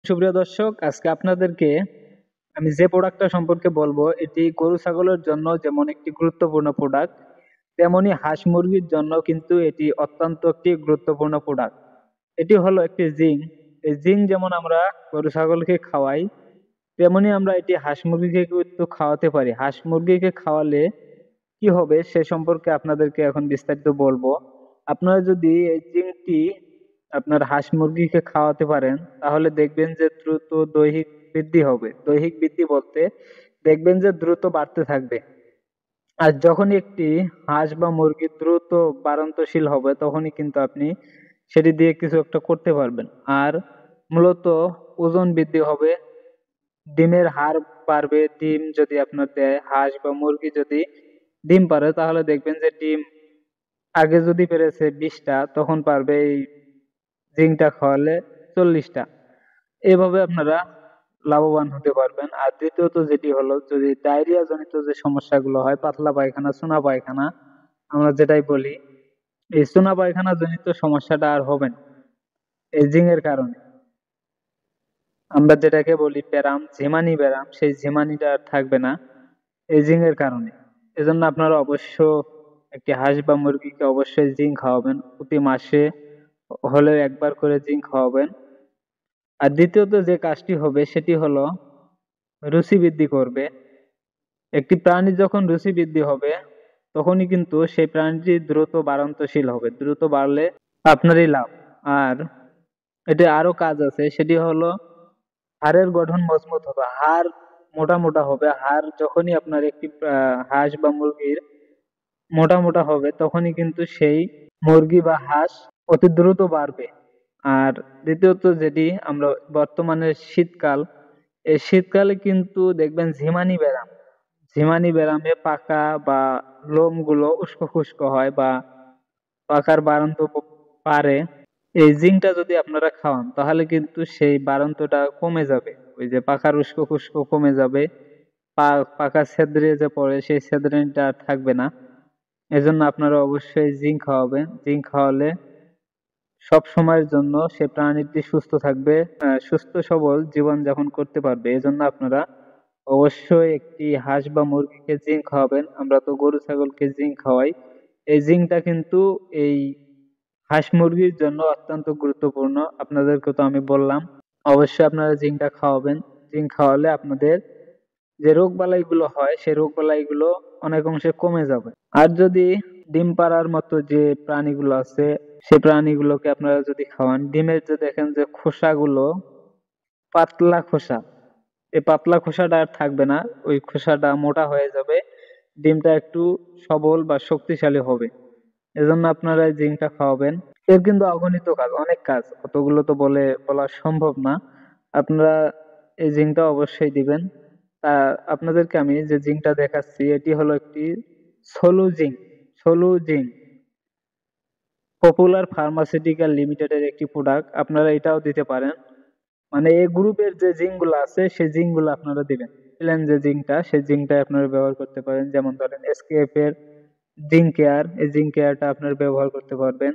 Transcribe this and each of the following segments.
সুপ্রিয় দর্শক, আজকে আপনাদেরকে আমি যে প্রোডাক্টটা সম্পর্কে বলবো, এটি গরু ছাগলের জন্য যেমন একটি গুরুত্বপূর্ণ প্রোডাক্ট, তেমনি হাঁস মুরগির জন্য কিন্তু এটি অত্যন্ত একটি গুরুত্বপূর্ণ প্রোডাক্ট। এটি হলো একটি জিঙ্ক। এই জিঙ্ক যেমন আমরা গরু ছাগলকে খাওয়াই, তেমনি আমরা এটি হাঁস মুরগিকে কিন্তু খাওয়াতে পারি। হাঁস মুরগিকে খাওয়ালে কি হবে সে সম্পর্কে আপনাদেরকে এখন বিস্তারিত বলবো। আপনারা যদি এই জিঙ্কটি আপনার হাঁস মুরগিকে খাওয়াতে পারেন, তাহলে দেখবেন যে দ্রুত দৈহিক বৃদ্ধি হবে। দৈহিক বৃদ্ধি বলতে দেখবেন যে দ্রুত বাড়তে থাকবে। আর যখনই একটি হাঁস বা মুরগি দ্রুত বাড়ন্তশীল হবে, তখনই কিন্তু আপনি সেটি দিয়ে কিছু একটা করতে পারবেন। আর মূলত ওজন বৃদ্ধি হবে, ডিমের হার বাড়বে। ডিম যদি আপনার দেয়, হাঁস বা মুরগি যদি ডিম পারে, তাহলে দেখবেন যে ডিম আগে যদি পেরেছে 20টা, তখন পারবে এই জিঙ্কটা খাওয়ালে 40টা। এভাবে আপনারা লাভবান হতে পারবেন। আর দ্বিতীয়ত যেটি হলো, যদি ডায়রিয়া জনিত যে সমস্যাগুলো হয়, পাতলা পায়খানা, সোনা পায়খানা আমরা যেটাই বলি, এই সোনা পায়খানা জনিত সমস্যাটা আর হবে না এই জিঙ্কের কারণে। আমরা যেটাকে বলি ব্যারাম, ঝিমানি ব্যারাম, সেই ঝিমানিটা আর থাকবে না এই জিঙ্কের কারণে। এজন্য আপনারা অবশ্য একটি হাঁস বা মুরগিকে অবশ্যই জিঙ্ক খাওয়াবেন। প্রতি মাসে হলেও একবার করে জিঙ্ক খাওয়াবেন। আর দ্বিতীয়ত যে কাজটি হবে সেটি হলো রুচি বৃদ্ধি করবে। একটি প্রাণী যখন রুচি বৃদ্ধি হবে, তখনই কিন্তু সেই প্রাণীটি দ্রুত বাড়ন্তশীল হবে। দ্রুত বাড়লে আপনারই লাভ। আর এতে আরো কাজ আছে, সেটি হলো হাড়ের গঠন মজবুত হবে, হাড় মোটা মোটা হবে। হাড় যখনই আপনার একটি হাঁস বা মুরগির মোটা মোটা হবে, তখনই কিন্তু সেই মুরগি বা হাঁস অতি দ্রুত বাড়বে। আর দ্বিতীয়ত যেটি আমরা বর্তমানে শীতকাল, এই শীতকালে কিন্তু দেখবেন ঝিমানি ব্যারাম, ঝিমানি ব্যারামে পাকা বা লোম গুলো উস্কো খুস্কো হয় বা পাকার বাড়ন্ত পারে। এই জিঙ্কটা যদি আপনারা খাওয়ান, তাহলে কিন্তু সেই বাড়ন্তটা কমে যাবে। ওই যে পাকার উস্কো খুস্কো কমে যাবে, পাকা ছেদ্রে যে পড়ে সেই ছেদ্রেটা আর থাকবে না। এজন্য আপনারা অবশ্যই জিঙ্ক খাওয়াবেন। জিঙ্ক খাওয়ালে সব সময়ের জন্য সে প্রাণীটি সুস্থ থাকবে, সুস্থ সবল জীবন যাপন করতে পারবে। এজন্য আপনারা অবশ্যই একটি হাঁস বা মুরগিকে জিঙ্ক খাওয়াবেন। আমরা তো গরু ছাগলকে জিঙ্ক খাওয়াই। এই জিঙ্কটা কিন্তু এই হাঁস মুরগির জন্য অত্যন্ত গুরুত্বপূর্ণ। আপনাদেরকে তো আমি বললাম, অবশ্যই আপনারা জিঙ্কটা খাওয়াবেন। জিঙ্ক খাওয়ালে আপনাদের যে রোগ বালাই গুলো হয়, সেই রোগ বালাই গুলো অনেক অংশে কমে যাবে। আর যদি ডিম পাড়ার মতো যে প্রাণীগুলো আছে, সেই প্রাণীগুলোকে আপনারা যদি খাওয়ান, ডিমের যে দেখেন যে খোসাগুলো পাতলা খোসা, এই পাতলা খোসাটা আর থাকবে না, ওই খোসাটা মোটা হয়ে যাবে। ডিমটা একটু সবল বা শক্তিশালী হবে। এজন্য আপনারা এই জিঙ্কটা খাওয়াবেন। এর কিন্তু অগণিত কাজ, অনেক কাজ, অতগুলো তো বলা সম্ভব না। আপনারা এই জিঙ্কটা অবশ্যই দিবেন। তা আপনাদেরকে আমি যে জিঙ্কটা দেখাচ্ছি, এটি হলো একটি সলু জিঙ্ক। সলু জিঙ্ক পপুলার ফার্মাসিউটিক্যাল লিমিটেডের একটি প্রোডাক্ট। আপনারা এটাও দিতে পারেন। মানে এই গ্রুপের যে জিঙ্ক গুলো আছে, সেই জিঙ্ক গুলো আপনারা দিবেন। প্লেন যে জিঙ্কটা, সেই জিঙ্কটা আপনারা ব্যবহার করতে পারেন। যেমন ধরেন এসকেএফ এর জিঙ্ক কেয়ার, এই জিঙ্ক কেয়ারটা আপনারা ব্যবহার করতে পারবেন।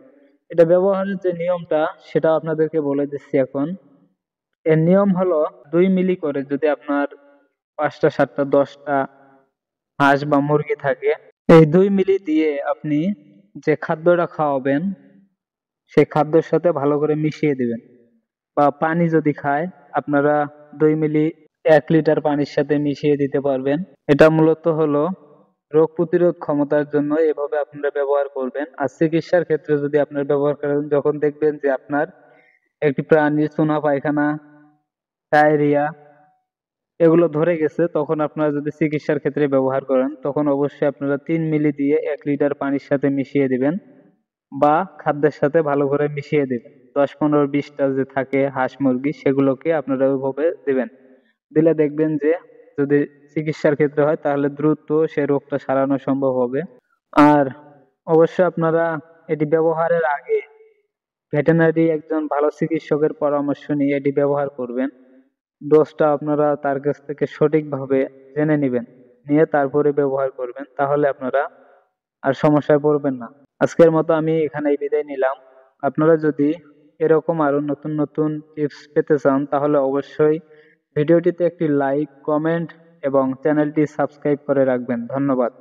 এটা ব্যবহারের যে নিয়মটা, সেটা আপনাদেরকে বলে দিচ্ছি এখন। এর নিয়ম হলো 2 মিলি করে, যদি আপনার 5টা 7টা 10টা হাঁস বা মুরগি থাকে, এই 2 মিলি দিয়ে আপনি যে খাদ্যটা খাওয়াবেন, সেই খাদ্যের সাথে ভালো করে মিশিয়ে দিবেন। বা পানি যদি খায়, আপনারা 2 মিলি 1 লিটার পানির সাথে মিশিয়ে দিতে পারবেন। এটা মূলত হলো রোগ প্রতিরোধ ক্ষমতার জন্য এভাবে আপনারা ব্যবহার করবেন। আর চিকিৎসার ক্ষেত্রে যদি আপনারা ব্যবহার করেন, যখন দেখবেন যে আপনার একটি প্রাণীর চুনা পায়খানা, ডায়রিয়া এগুলো ধরে গেছে, তখন আপনারা যদি চিকিৎসার ক্ষেত্রে ব্যবহার করেন, তখন অবশ্যই আপনারা 3 মিলি দিয়ে 1 লিটার পানির সাথে মিশিয়ে দিবেন বা খাদ্যের সাথে ভালো করে মিশিয়ে দিবেন। 10 15 20টা যে থাকে হাঁস মুরগি, সেগুলোকে আপনারা ওইভাবে দিবেন। দিলে দেখবেন যে যদি চিকিৎসার ক্ষেত্রে হয়, তাহলে দ্রুত সে রোগটা সারানো সম্ভব হবে। আর অবশ্যই আপনারা এটি ব্যবহারের আগে ভেটেরিনারি একজন ভালো চিকিৎসকের পরামর্শ নিয়ে এটি ব্যবহার করবেন। ডোজটা আপনারা তার কাছ থেকে সঠিকভাবে জেনে নেবেন, নিয়ে তারপরে ব্যবহার করবেন। তাহলে আপনারা আর সমস্যায় পড়বেন না। আজকের মতো আমি এখানেই বিদায় নিলাম। আপনারা যদি এরকম আরো নতুন নতুন টিপস পেতে চান তাহলে অবশ্যই ভিডিওটিতে একটি লাইক, কমেন্ট এবং চ্যানেলটি সাবস্ক্রাইব করে রাখবেন। ধন্যবাদ।